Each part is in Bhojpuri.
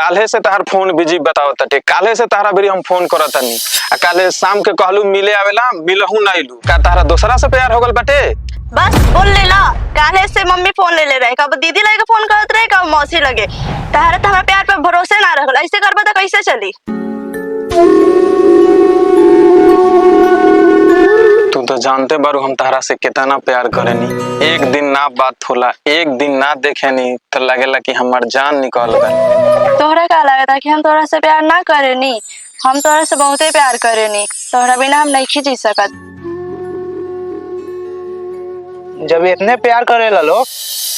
काले से तार फोन बिजी बताओ तटे, काले से तारा बेरी हम फोन करत तनी आ काले शाम के कहलू मिले आवेला, मिलहू ना आइलू। का तारा दूसरा से प्यार हो गल बाटे? बस बोल लेला। काले से मम्मी फोन ले रहे, कब दीदी लगे फोन करत रहे, कब मौसी लगे। तारा तो हमारे प्यार पे भरोसे ना रहल, ऐसे करबा तो कैसे चली। तू तो जानते बारू हम तारा से कितना प्यार करेनी। एक दिन ना बात होला, एक दिन ना देखेनी तो लगेला कि हमार जान निकल गई। तोहरा का लगता कि हम तोहरा से प्यार ना करेनी? हम तोहरा से बहुते प्यार करेनी, तोहरा बिना हम नहीं जी सकत। जब इतने प्यार करे लो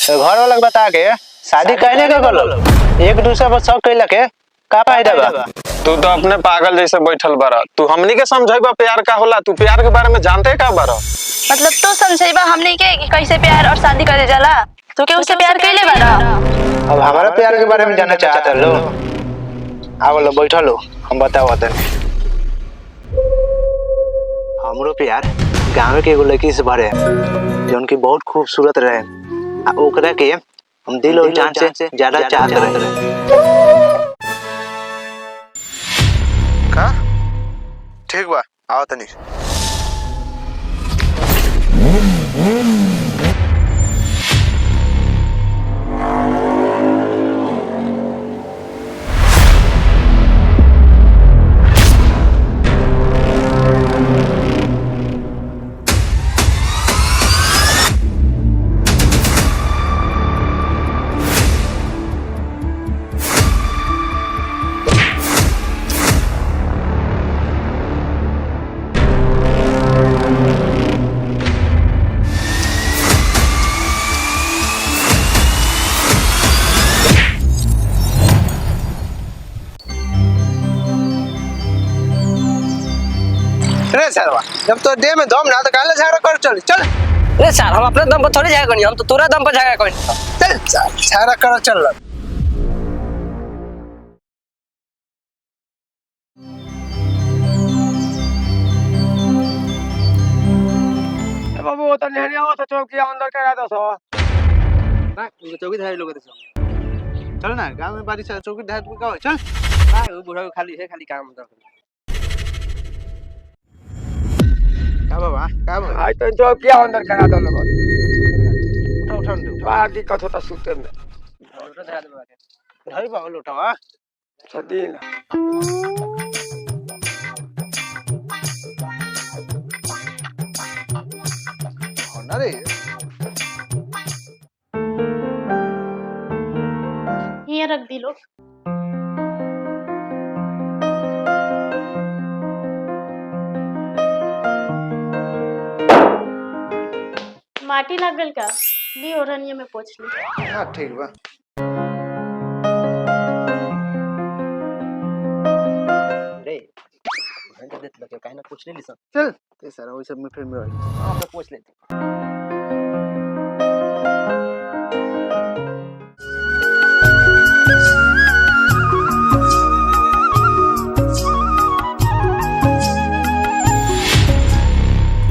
तो घर वाला बता के शादी कहने का करो, एक दूसरे पर शक कैला के का फायदा बा? तू तो अपने पागल जैसे बैठल बारा। तू हमनी के समझाइबा प्यार का होला, तू प्यार के बारे में जानते का बारा? मतलब तू समझाइबा हमनी के कि कैसे प्यार और शादी करे जाला? तू के उससे प्यार कैले बारा? अब हमारा प्यार के बारे में जानना चाहता लो, आओ लो बैठो लो, हम बताओ तने। हमरो प्यार गांव के एगो लड़की से भरे जो उनकी बहुत खूबसूरत रहे आ ओकरा के हम दिल और जान से ज्यादा चाहते रहे। का ठीक बा, आओ तनी। रे सरवा, जब तो देह में दम ना तो काले झगड़ा कर चल चल। रे सर, हम अपने दम पर थोड़ी झगड़ा करनी, हम तो तोरा दम पर झगड़ा करनी। चल झगड़ा कर चल। बाबू वो तो नहीं आओ तो चौकी अंदर करा दो सो ना, उनके चौकी धारी लोग दे। चल ना, गांव में बारिश चौकी ढाट में का चल ना, वो बूढ़ा खाली है, खाली काम दो। का बाबा का बाबा आज तो चौकी अंदर करा दो लोग। उठा उठा उठा बड़ा दिक्कत होता सुते में। उठा धरा दो बाके भाई बाबा उठावा सदीन। अरे ये रख दी लो। माटी लग गल का ली ओरनिया में पोछ ली। हां ठीक बा। रे घंटा देत लगे काहे ना पूछ ले ली सब। चल ते सारा वही सब में फिर मिल हां मैं पूछ लेते।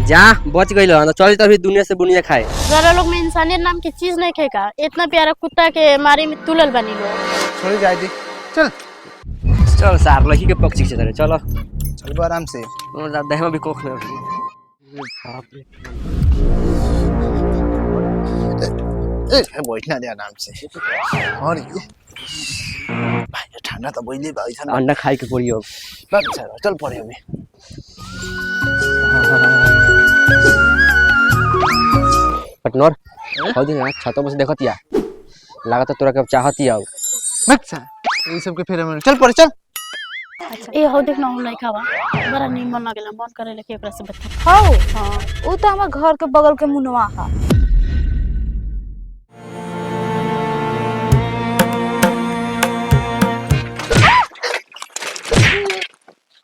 जा बच गई ना, चल तभी दुनिया से बुनिया खाए। जरा लोग में इंसानियत नाम की चीज नहीं खेका, इतना प्यारा कुत्ता के मारे में तुलल बनी लो। छोड़ जाए दी चल चल सार लही के पक्षी से चले चलो चल आराम से। और देह में भी कोख में बाप रे ए बैठना दे आराम से। और ये भाई ठंडा तो बोइले भाई ठंडा अंडा खाई के पड़ी अब। बस चल पड़े हमें। पटनर हो दिन ना छातो बस देखतिया लागत तोरा के चाहतिया। अच्छा ये सब के फेरे में चल पड़े चल। अच्छा ए हो देख ना हम नहीं खावा, बड़ा निमन लागेला, मन करे लेके एकरा से बता। हां हां, उ त हमर घर के बगल के मुनवा हा।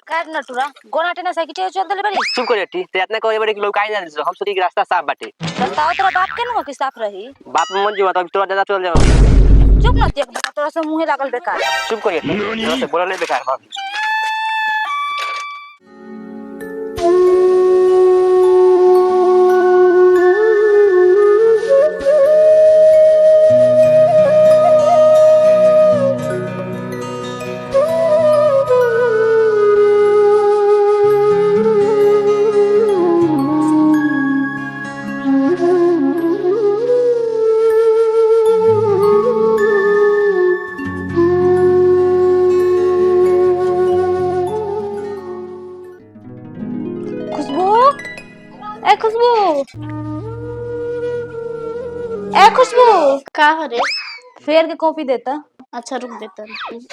कर नटुरा गोनाटे ना साइकिल चल दले बड़ी। चुप कर हटी, ते इतना कहे बड़े कि लोग काहे ना हम सोची कि रास्ता साफ बाटे। रास्ता तोरा बाप के न कि साफ रही? बाप मन जो तब तोरा ज्यादा चल जाओ। चुप न देख बता, तोरा से मुंह लागल बेकार। चुप कर हटी, तोरा से बोलले बेकार भाभी। ए खुशबू, ए खुशबू, का हरे? फेर के कॉपी देता। अच्छा रुक देता,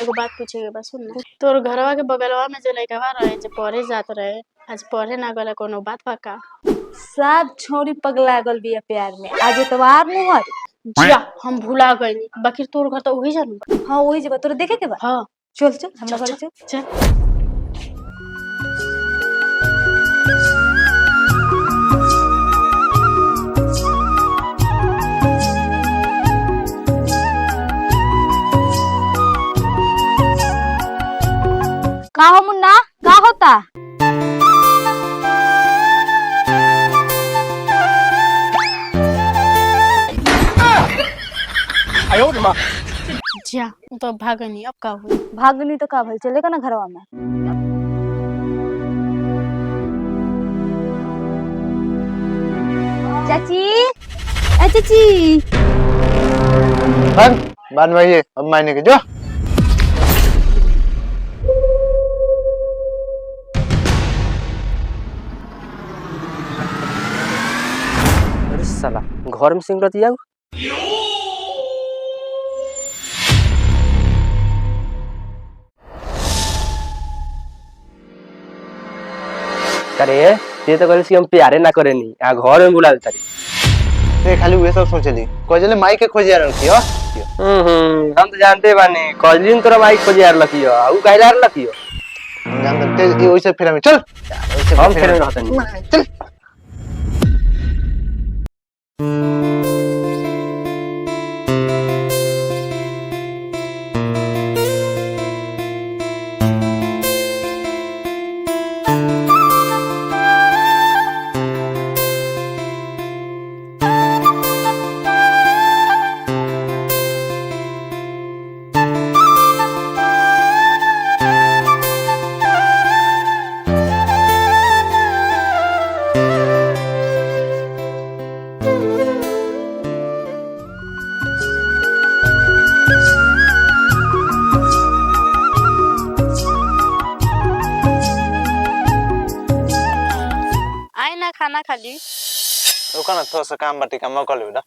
एगो बात पूछेगे बस सुन ना। तोर घरवा के बगलवा में जो लड़का रहे जो पढ़े जात रहे, आज पढ़े ना गला, कोनो बात बा का? सब छोरी पगला गल बिया प्यार में, आज एतवार नु हर। जा हम भुला गइनी, बाकी तोर घर तो वही जानू। हां वही जगह तोरे देखे के बा। हां चल चल हमरा घर चल। चल। का हो मुन्ना, का होता? जा तो भागनी, अब का हुई? भागनी तो का भइल, चलेगा ना घरवा में। चाची, ए चाची, बाद में ये अब मायने के जो अरे साला घर में सिंगरत जाऊ। अरे ये तो कहले हम प्यारे ना करेनी, आ घर में बुला तारी। ते खाली वे सब सोचली कोजले माई के खोजिया रखियो। हम तो जानते बानी कॉलेज तोरा माइक खोजे यार लकियो, ऊ कहला यार लकियो। हम जानते ये ओइसे फिर हम चल हम खेले रहतनी। चल। आई ना खाना खाली। ओका ना थोड़ा सा काम बाटी काम कर ले बेटा।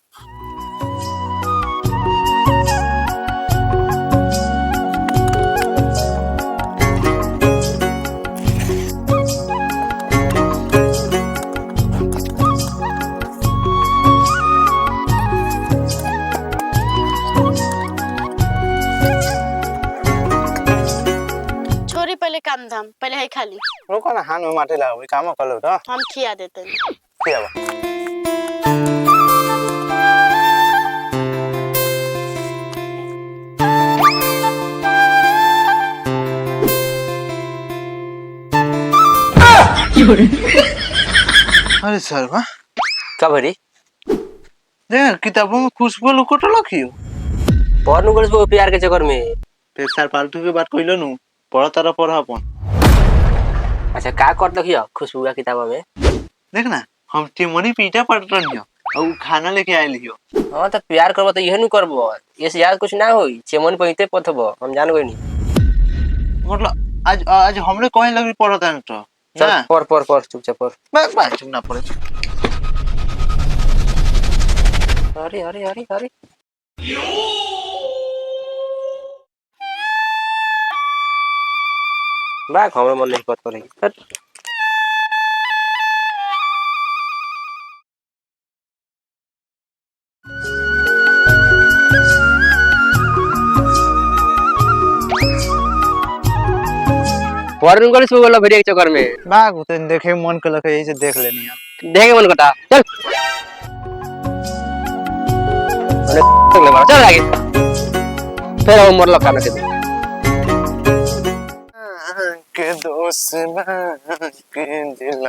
छोरी पहले काम धाम, पहले है खाली। रोको ना हाथ में माटी लगाओ काम कर लो तो हम खिया देते हैं। क्या बा अरे सर वाह का भरी देख किताबों में खुशबू लुकोटो लखियो पढ़नु गलस वो प्यार के चक्कर में। फिर सर फालतू के बात कइलो नु पढ़ तारा पढ़ अपन। अच्छा का कर लखियो खुशबू का किताब में? देख ना हम टिमोनी पीटा पढ़ रहियो और खाना लेके आइल हियो। हां तो प्यार करबो तो यह नु करबो, ये से याद कुछ ना होई, चेमन पहिते पथबो, हम जान गइनी। मतलब आज आज हमरे कहे लगी पढ़ता है तो चल पढ़ चुपचाप पढ़। मैं चुप ना पढ़े। अरे अरे अरे अरे बाक हमरा मन नहीं पत करेगी। पढ़नु गलस वो वाला भरिया के चक्कर में बाग उतन देखे मन के लगे यही से देख लेनी है। देखे मन करता चल अरे मारा चल आगे फिर हम मरल खाना के दे के दोस्त के दिल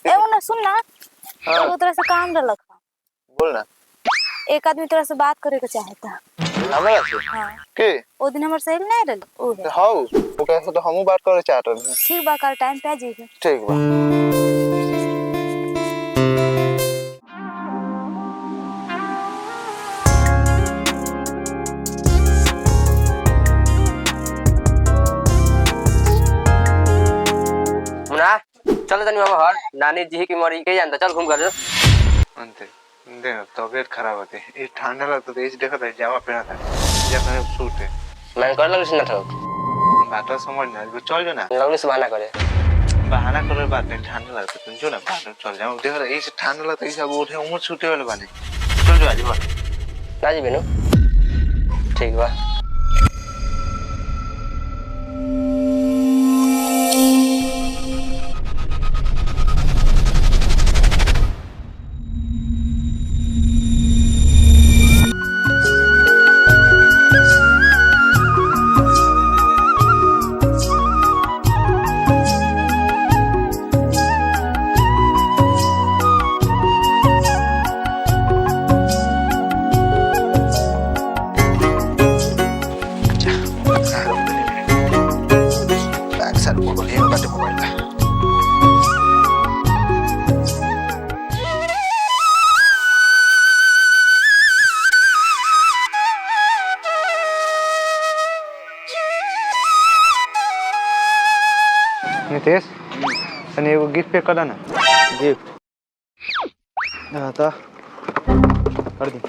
ए मुन्ना सुन ना, वो तेरे से काम रलक। बोल ना एक आदमी तेरे से बात करे के चाहता। हमरा से हां के ओ दिन हमर सहेली नहीं रहल ओ है। हां वो कैसे तो हमहू बात करे चाहत रही। ठीक बा, कल टाइम पे आ जाइए। ठीक बा मुना चल तनी मामा घर नानी जी की मरी के जानता, चल घूम कर अंते देख तबीयत खराब होती है, ये ठंडा लगता है, इस देखा था जामा पहना था जब मैंने सूट है मैं कर लग ना था बात समझ ना चल जो ना लगने से बहाना करे बहाना करे बात नहीं ठंडा लगता तुम जो ना बाहर चल जाओ देख रहा इस ठंडा लगता है सब उठे उम्र छूटे वाले बाने चल जो आज बात ना जी बेनू ठीक बा नितेश तने एगो गिफ्ट पे कर ना गिफ्ट हां तो कर दी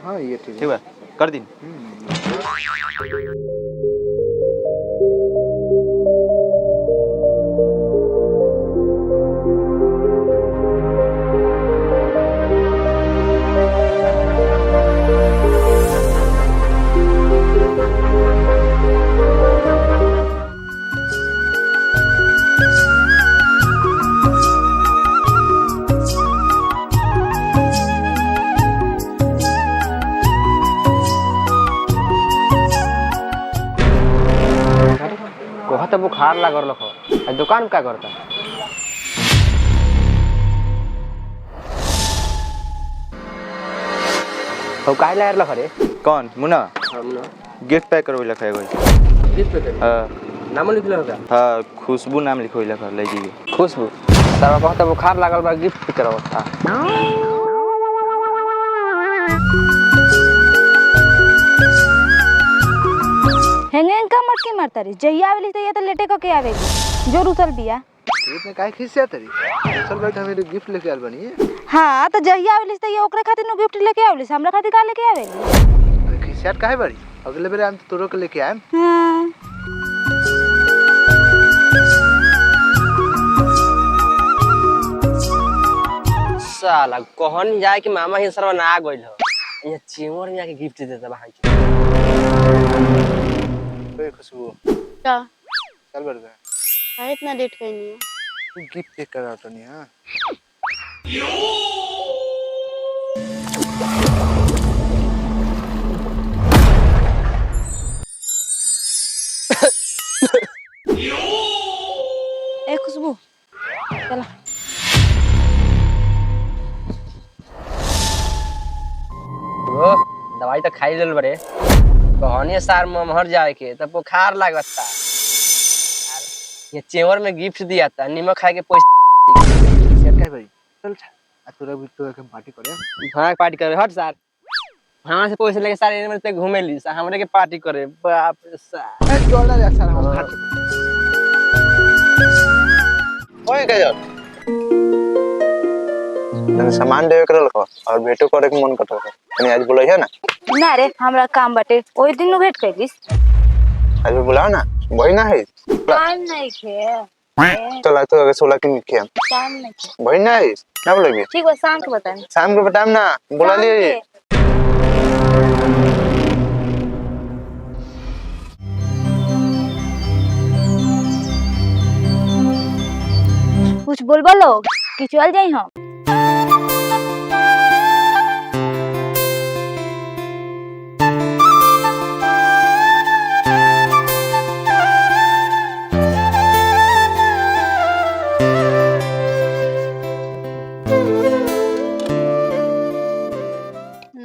हां ये ठीक है कर दी कोहा तो बुखार लागल रखो आज दुकान में क्या करता तो काहे लायर लख रे कौन मुन्ना हम ना गिफ्ट पैक करो लिखा है कोई किस पे हां नाम लिख लो का हां खुशबू नाम लिखो लिखा ले जी खुशबू तारा कहता बुखार लागल बा गिफ्ट करो था हेंगेंग का मटके मारता रे जहिया आवेली तहिया तो लेटे क के आवेली जो रुसल बिया इतने काहे खिसिया तरी चल बैठ हमें गिफ्ट लेके आल बनी हां तो जहिया आवेली तहिया ओकरे खातिर नु गिफ्ट लेके आवेली हमरा खातिर का लेके आवेली अरे खिसिया काहे बड़ी अगले बेर हम तो तोरो के लेके आएम हां साला कहन जाए कि मामा ही सरवा ना गइल हो ये चिमर में आके गिफ्ट देता भाई ओए खुशबू का चल बैठ गए काहे इतना लेट कइनी है तू गिफ्ट चेक करा तो नहीं हां ए खुशबू चला ओ दवाई तो खाई लेल बरे कहनी सार ममहर जाए के तब बुखार लागता ये चेवर में गिफ्ट दिया था नीमक खाए के पैसा खिसिया काहे बड़ी चल आ तोरा भी तो के पार्टी करे हां पार्टी करे हट सार हमरा से पैसे लेके सारे एने में घूमे ली सा हमरे के पार्टी करे बाप रे सार ए चल ना यार हम खा ओए गजब तने सामान देवे कर लखो और भेटो करे के मन करतो तने आज बोलै है ना ना रे हमरा काम बाटे ओइ दिन नु भेट कइलिस आज बुलाओ ना वही ना है टाइम नहीं खे चल तो अगर 16 की निकल टाइम नहीं खे वही ना है ना बोलोगे ठीक बा शाम के बताएं शाम को बताम ना बुला लिए कुछ बोलबो लोग कि चल जाई हम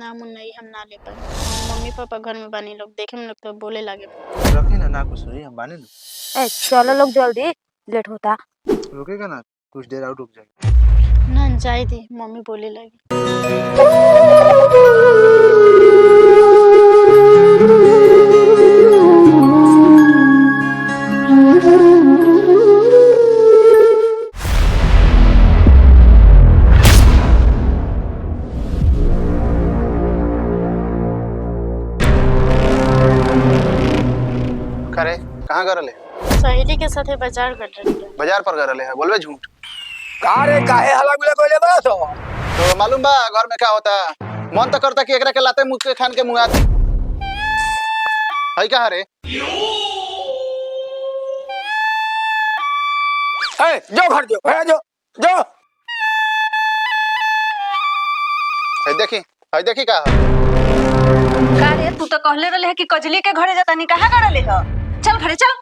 ना मुन्ना हम ना ले पाए मम्मी पापा घर में बानी लोग देखे में लोग तो बोले लगे रखी ना कुछ नहीं हम बाने ए चलो लोग जल्दी लेट होता रुकेगा ना कुछ देर और रुक जाएगा ना जाए थी मम्मी बोले लगी करे कहाँ कर रहे? सहेली के साथे बाजार कर रहे बाजार पर कर रहे है, बोलबे झूठ। कारे काहे हला गुला कोइले बड़ा तो तो मालूम बा घर में क्या होता? मन तो करता कि एकरा के लाते मुंह के खान के मुंगाती है। क्या रे? ए जो घर जो भैया जो है देखी का का रे तू तो कहले रहले है कि कजली के घरे जाता नहीं कहां करले ह चल घरे चल।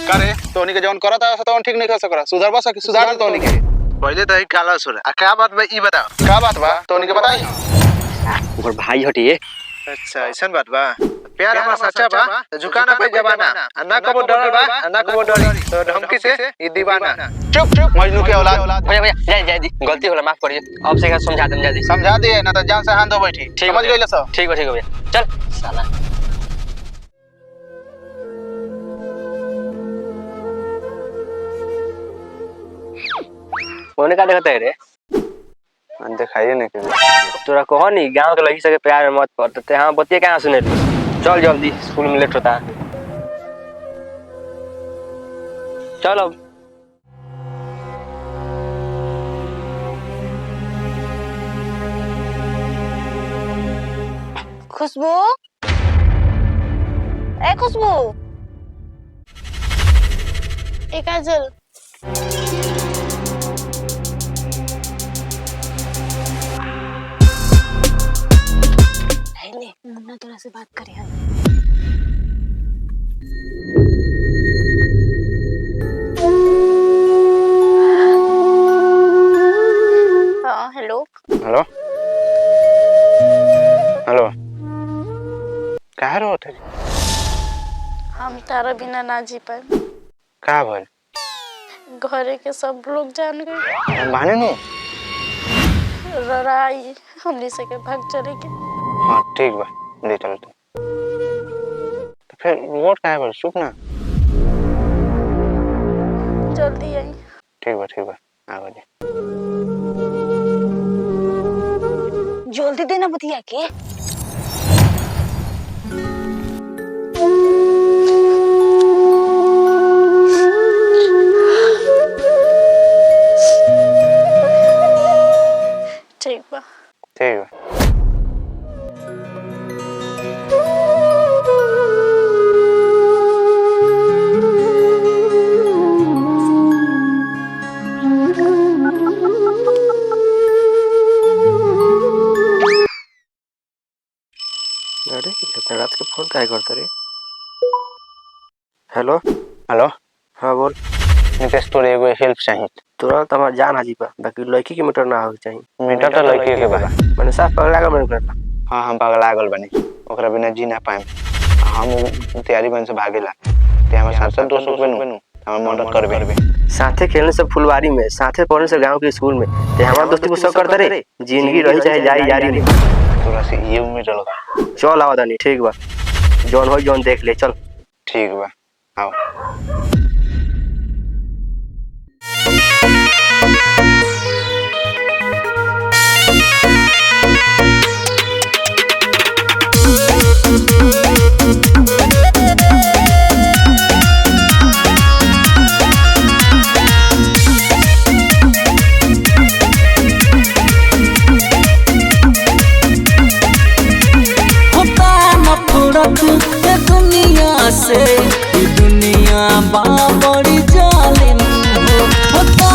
करे तोनी के जौन करता है तो ठीक नहीं कर सकरा, सुधार बस सुधार तोनी के पहले तो ही काला सुर आ क्या बात बा ई बताओ। का बात बा तोनी के बताई। ओकर भाई हटिए। अच्छा ऐसन बात बा। प्यार हमारा सच्चा बा तो झुकाना पे जबाना ना कबो डरल बा ना कबो डरी तो धमकी से ये दीवाना। चुप मजनू के औलाद। भैया जाय दी गलती होला माफ करिए। अब से समझा दम जा दी। समझा दिए ना तो जान से हाथ धो बैठी। समझ गइले सब? ठीक है भैया चल साला। कोने का देखता है रे? दिखाइए नहीं कि तोरा कहो नहीं गांव के लड़की सके प्यार में मत पड़ ते हां बतिया कहां सुने ली। चल जल्दी स्कूल में लेट होता है। चल अब खुशबू ए खुशबू ए काजल ले मुन्ना तोरा से बात करे है। हाँ हेलो हेलो हेलो कहाँ रहो थे? हम तारा बिना ना जी पाए। कहाँ भल? घरे के सब लोग जान गए। बहाने नु लड़ाई हमने से के भाग चले के। हाँ ठीक बा ले चल तू। तो फिर वोट कहाँ पर चुप ना। जल्दी आई। ठीक बा आ गए। जल्दी देना बतिया के। ठीक बा। ठीक बा। अरे इतना रात के फोन काहे करता रे? हेलो हेलो हाँ बोल। नितेश तोरे एगो हेल्प चाहिए। तोरा तो हमार जान हाजी बा बाकी लड़की के मीटर ना हो चाहिए। मीटर तो लड़की के बा। मैंने साफ पगला गल मेरे करता। हाँ हम पगला गल बनी ओकरा बिना जी ना पाएम। हम तैयारी बन से भागेला ते हमर साथ दोस्त बनू हम मदद करबे। साथे खेलने से फुलवारी में साथे पढ़ने से गांव के स्कूल में ते हमार दोस्ती को सब करता रे। जिंदगी रही चाहे जाई यारी में तोरा से ये उम्मीद रहो। चल आवा दानी ठीक बा जौन हो जौन देख ले चल। ठीक बा आओ। दुनिया से दुनिया बड़ी जालिम होता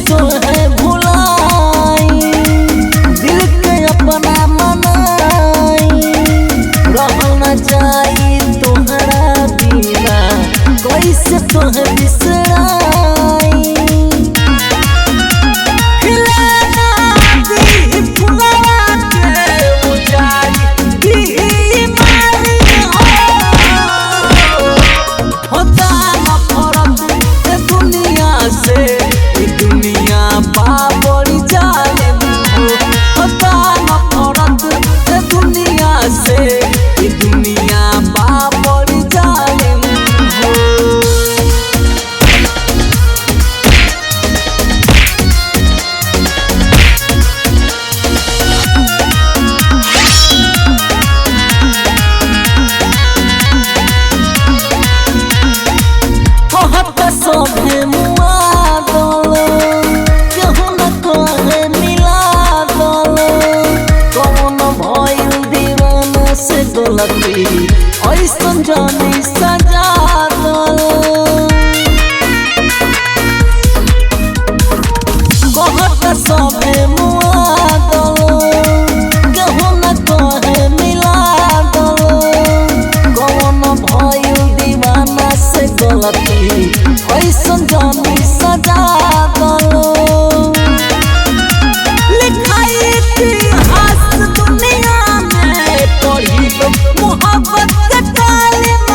तोहे भुलाई दिल के अपना मनाई रहल न जाई तोहरा बिना कैसे तोहे बिसराई खिलाना दी फुलवा के उजारी दी मारी होता न फरक ए दुनिया से ए दुनिया बाबरी जालिम होता न फरक ए दुनिया से ए दुनिया बाबरी जालिम हो कहत सभे मुआ दल केहू न कहे मिला दल कौन भइल दीवाना से गलती ऐसन जानी सजा दल कहत सभे मुआ दल केहू न कहे मिला दल कौन भइल दीवाना से गलती ऐसन जानी सजा दलो लिखाई इतिहास दुनिया में पढ़ी लो मोहब्बत के तालीम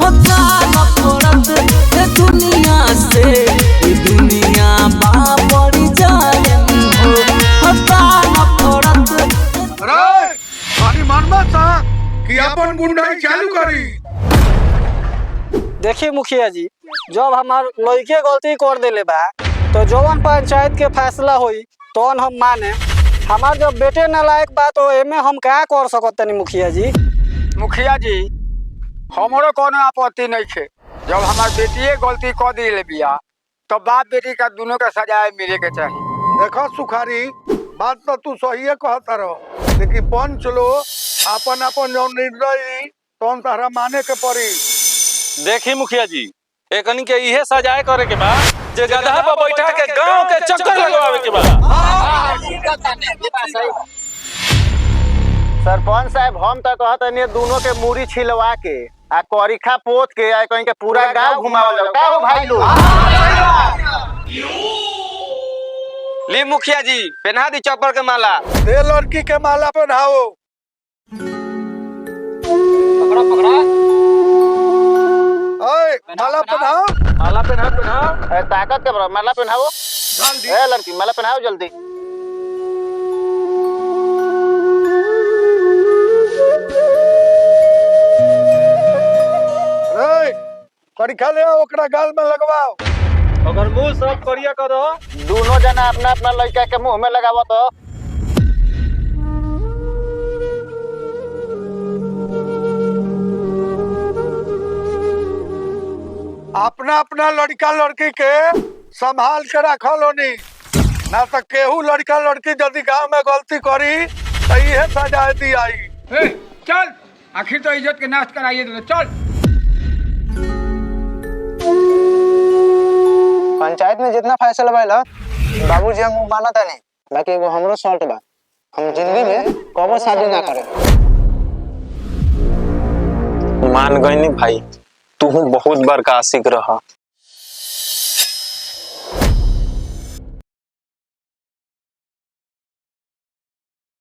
होता न फरक ए दुनिया से ए दुनिया बाबरी जालिम हो होता न फरक अरे पानी मानबा सा कि अपन गुंडाई चालू करी। देखिए मुखिया जी जब हमार लड़के गलती कर देले बा तो जवन पंचायत के फैसला होई तो हम माने हमार जब बेटे नालायक बा तो एमे हम क्या कर सकत तनी मुखिया जी। मुखिया जी हमरो कोनो आपत्ति नहीं है जब हमार बेटिए गलती कर दिले बिया तो बाप बेटी का दोनों का सजा मिले के चाहिए। देखो सुखारी बात तो तू सही कहता रहो लेकिन पंच लो अपन अपन जो निर्णय तो तारा माने के पड़ी। देखी मुखिया जी एकनी के इहे सजाए करे के बा जे गधा पर बैठा के गांव के चक्कर लगवावे के बा। सरपंच साहब हम तो कहतनी दोनों के मूड़ी छिलवा के आ करिखा पोत के आ कहीं के पूरा गांव घुमावल जाओ का हो भाई लोग। ली मुखिया जी पहना दी चप्पल के माला। दे लड़की के माला पहनाओ। पकड़ा पकड़ा ओए माला पहनाओ। माला पहनाओ। ताकत के बराबर माला पहनाओ जल्दी ए लड़की माला पहनाओ जल्दी। रे करिखा ले आओ ओकरा गाल में लगवाओ। अगर मुंह सब करिया कर दो दोनों जना अपना अपना लड़का के मुंह में लगावो तो अपना अपना लड़का लड़की के संभाल के रखल होनी ना तो केहू लड़का लड़की यदि गांव में गलती करी तो ये सजा दी आई। चल आखिर तो इज्जत के नाश कराइए तो चल। पंचायत में जितना फैसला भइल बाबूजी हम माना था नहीं बाकी एगो हमरो शर्त बा हम जिंदगी में कबो शादी ना करे। मान गई भाई तू बहुत बड़का आशिक रहा